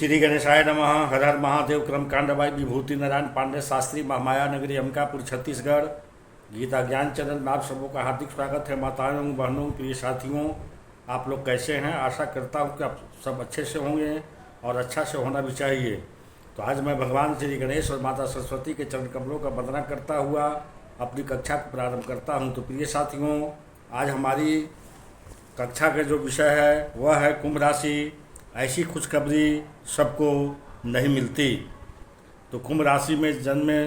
श्री गणेशाय नमः। हर हर महादेव। क्रम कांडवाई विभूति नारायण पांडे शास्त्री महामाया नगरी अंबिकापुर छत्तीसगढ़। गीता ज्ञान चैनल में आप सबों का हार्दिक स्वागत है। माताओं बहनों प्रिय साथियों, आप लोग कैसे हैं? आशा करता हूं कि आप सब अच्छे से होंगे और अच्छा से होना भी चाहिए। तो आज मैं भगवान श्री गणेश और माता सरस्वती के चरण कमलों का वंदना करता हुआ अपनी कक्षा को प्रारंभ करता हूँ। तो प्रिय साथियों, आज हमारी कक्षा का जो विषय है वह है कुंभ राशि। ऐसी खुशखबरी सबको नहीं मिलती। तो कुंभ राशि में जन्मे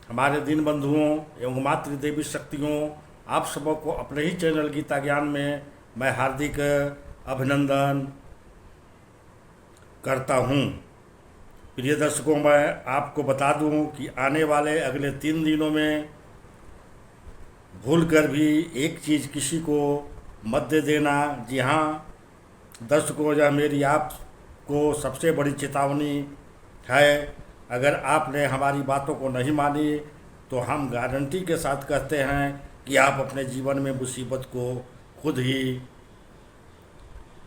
हमारे दीन बंधुओं एवं मातृ देवी शक्तियों, आप सबों को अपने ही चैनल गीता ज्ञान में मैं हार्दिक अभिनंदन करता हूँ। प्रिय दर्शकों, मैं आपको बता दूँ कि आने वाले अगले 3 दिनों में भूल कर भी एक चीज़ किसी को मत दे देना। जी हाँ दर्शकों, यह मेरी आपको सबसे बड़ी चेतावनी है। अगर आपने हमारी बातों को नहीं मानी तो हम गारंटी के साथ कहते हैं कि आप अपने जीवन में मुसीबत को खुद ही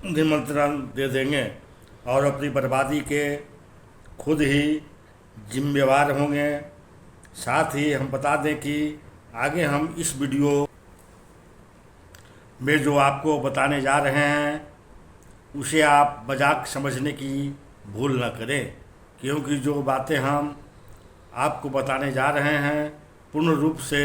निमंत्रण दे देंगे और अपनी बर्बादी के खुद ही जिम्मेवार होंगे। साथ ही हम बता दें कि आगे हम इस वीडियो में जो आपको बताने जा रहे हैं उसे आप मजाक समझने की भूल न करें, क्योंकि जो बातें हम आपको बताने जा रहे हैं पूर्ण रूप से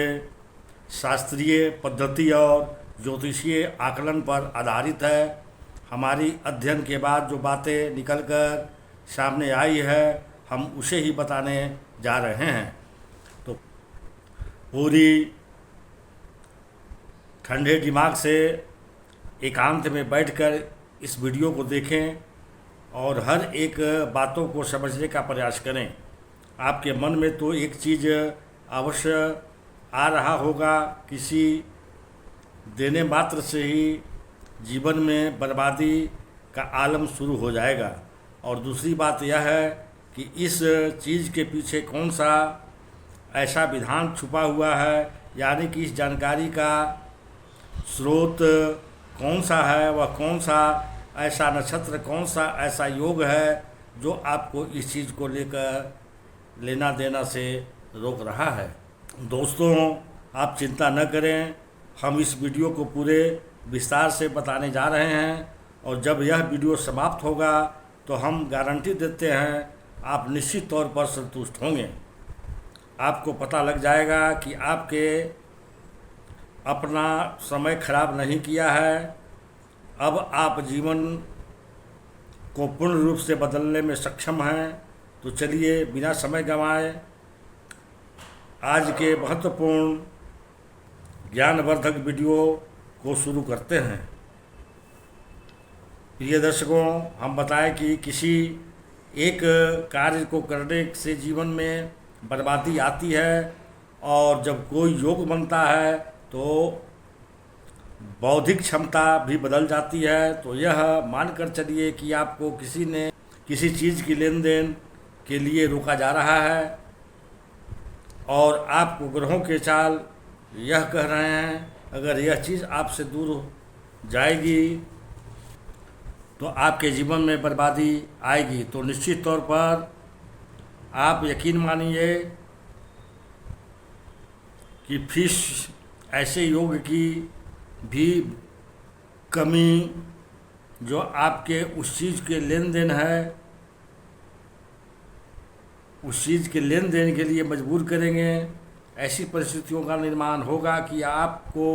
शास्त्रीय पद्धति और ज्योतिषीय आकलन पर आधारित है। हमारी अध्ययन के बाद जो बातें निकलकर सामने आई है हम उसे ही बताने जा रहे हैं। तो पूरी ठंडे दिमाग से एकांत में बैठकर इस वीडियो को देखें और हर एक बातों को समझने का प्रयास करें। आपके मन में तो एक चीज़ अवश्य आ रहा होगा, किसी देने मात्र से ही जीवन में बर्बादी का आलम शुरू हो जाएगा। और दूसरी बात यह है कि इस चीज़ के पीछे कौन सा ऐसा विधान छुपा हुआ है, यानी कि इस जानकारी का स्रोत कौन सा है, वह कौन सा ऐसा नक्षत्र, कौन सा ऐसा योग है जो आपको इस चीज़ को लेकर लेना देना से रोक रहा है। दोस्तों, आप चिंता न करें, हम इस वीडियो को पूरे विस्तार से बताने जा रहे हैं और जब यह वीडियो समाप्त होगा तो हम गारंटी देते हैं आप निश्चित तौर पर संतुष्ट होंगे। आपको पता लग जाएगा कि आपके अपना समय खराब नहीं किया है। अब आप जीवन को पूर्ण रूप से बदलने में सक्षम हैं। तो चलिए बिना समय गंवाए आज के महत्वपूर्ण ज्ञानवर्धक वीडियो को शुरू करते हैं। प्रिय दर्शकों, हम बताएं कि किसी एक कार्य को करने से जीवन में बर्बादी आती है और जब कोई योग बनता है तो बौद्धिक क्षमता भी बदल जाती है। तो यह मानकर चलिए कि आपको किसी ने किसी चीज़ की लेन देन के लिए रोका जा रहा है और आपको ग्रहों के चाल यह कह रहे हैं अगर यह चीज़ आपसे दूर जाएगी तो आपके जीवन में बर्बादी आएगी। तो निश्चित तौर पर आप यकीन मानिए कि फिश ऐसे योग की भी कमी जो आपके उस चीज़ के लेन देन है, उस चीज़ के लेन देन के लिए मजबूर करेंगे। ऐसी परिस्थितियों का निर्माण होगा कि आपको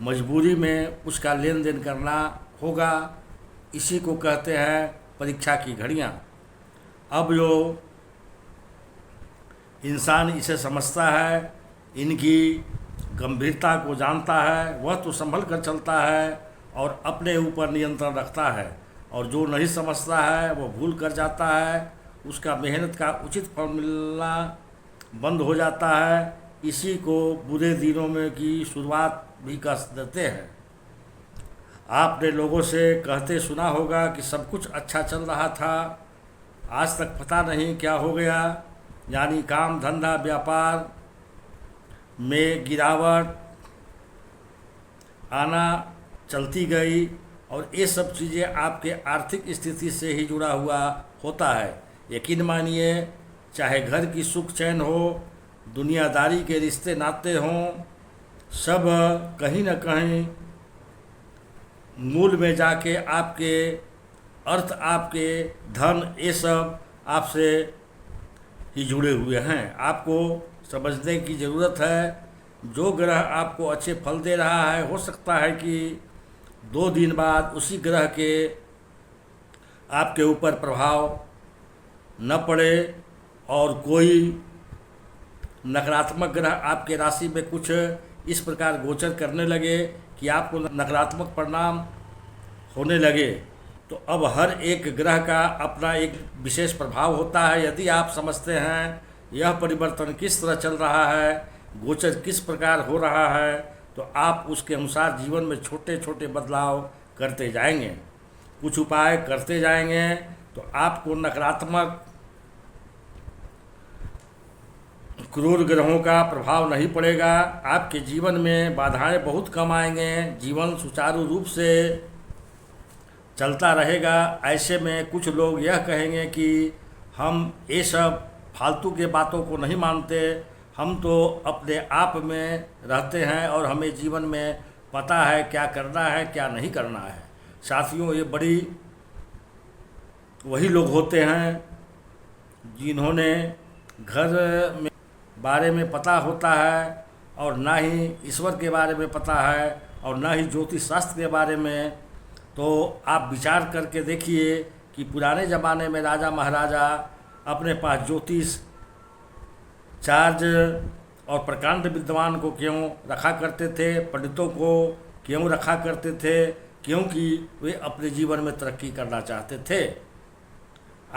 मजबूरी में उसका लेन देन करना होगा। इसी को कहते हैं परीक्षा की घड़ियाँ। अब जो इंसान इसे समझता है, इनकी गंभीरता को जानता है, वह तो संभल कर चलता है और अपने ऊपर नियंत्रण रखता है। और जो नहीं समझता है वो भूल कर जाता है, उसका मेहनत का उचित फल मिलना बंद हो जाता है। इसी को बुरे दिनों में की शुरुआत भी कह देते हैं। आपने लोगों से कहते सुना होगा कि सब कुछ अच्छा चल रहा था, आज तक पता नहीं क्या हो गया, यानी काम धंधा व्यापार में गिरावट आना चलती गई और ये सब चीज़ें आपके आर्थिक स्थिति से ही जुड़ा हुआ होता है। यकीन मानिए, चाहे घर की सुख चैन हो, दुनियादारी के रिश्ते नाते हों, सब कहीं ना कहीं मूल में जाके आपके अर्थ, आपके धन, ये सब आपसे ही जुड़े हुए हैं। आपको समझने की ज़रूरत है, जो ग्रह आपको अच्छे फल दे रहा है, हो सकता है कि 2 दिन बाद उसी ग्रह के आपके ऊपर प्रभाव न पड़े और कोई नकारात्मक ग्रह आपके राशि में कुछ इस प्रकार गोचर करने लगे कि आपको नकारात्मक परिणाम होने लगे। तो अब हर एक ग्रह का अपना एक विशेष प्रभाव होता है। यदि आप समझते हैं यह परिवर्तन किस तरह चल रहा है, गोचर किस प्रकार हो रहा है, तो आप उसके अनुसार जीवन में छोटे छोटे बदलाव करते जाएंगे, कुछ उपाय करते जाएंगे, तो आपको नकारात्मक क्रूर ग्रहों का प्रभाव नहीं पड़ेगा। आपके जीवन में बाधाएं बहुत कम आएंगे, जीवन सुचारू रूप से चलता रहेगा। ऐसे में कुछ लोग यह कहेंगे कि हम ये सब फालतू के बातों को नहीं मानते, हम तो अपने आप में रहते हैं और हमें जीवन में पता है क्या करना है क्या नहीं करना है। साथियों, ये बड़ी वही लोग होते हैं जिन्होंने घर में बारे में पता होता है और ना ही ईश्वर के बारे में पता है और ना ही ज्योतिष शास्त्र के बारे में। तो आप विचार करके देखिए कि पुराने ज़माने में राजा महाराजा अपने पास ज्योतिष चार्ज और प्रकांड विद्वान को क्यों रखा करते थे, पंडितों को क्यों रखा करते थे? क्योंकि वे अपने जीवन में तरक्की करना चाहते थे।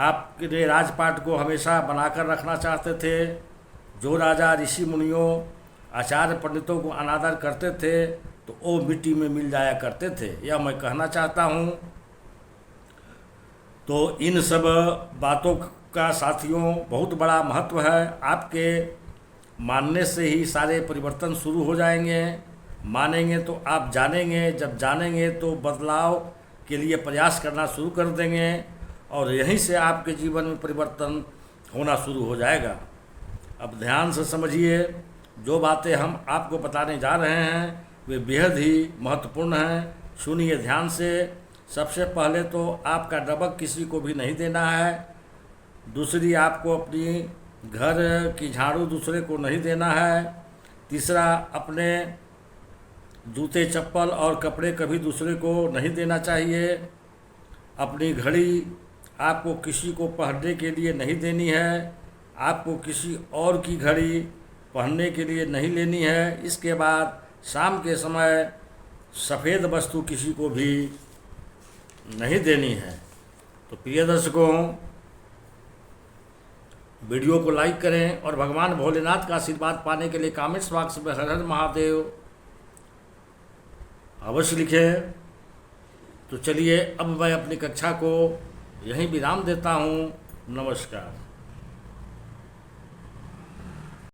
आपके राजपाट को हमेशा बनाकर रखना चाहते थे। जो राजा ऋषि मुनियों, आचार्य पंडितों को अनादर करते थे तो वो मिट्टी में मिल जाया करते थे, यह मैं कहना चाहता हूँ। तो इन सब बातों का साथियों बहुत बड़ा महत्व है। आपके मानने से ही सारे परिवर्तन शुरू हो जाएंगे। मानेंगे तो आप जानेंगे, जब जानेंगे तो बदलाव के लिए प्रयास करना शुरू कर देंगे और यहीं से आपके जीवन में परिवर्तन होना शुरू हो जाएगा। अब ध्यान से समझिए, जो बातें हम आपको बताने जा रहे हैं वे बेहद ही महत्वपूर्ण हैं। सुनिए ध्यान से। सबसे पहले तो आपका डबक किसी को भी नहीं देना है। दूसरी, आपको अपनी घर की झाड़ू दूसरे को नहीं देना है। तीसरा, अपने जूते चप्पल और कपड़े कभी दूसरे को नहीं देना चाहिए। अपनी घड़ी आपको किसी को पहनने के लिए नहीं देनी है। आपको किसी और की घड़ी पहनने के लिए नहीं लेनी है। इसके बाद शाम के समय सफ़ेद वस्तु किसी को भी नहीं देनी है। तो प्रिय दर्शकों, वीडियो को लाइक करें और भगवान भोलेनाथ का आशीर्वाद पाने के लिए कमेंट्स बॉक्स में हर हर महादेव अवश्य लिखें। तो चलिए अब मैं अपनी कक्षा को यहीं विराम देता हूँ। नमस्कार।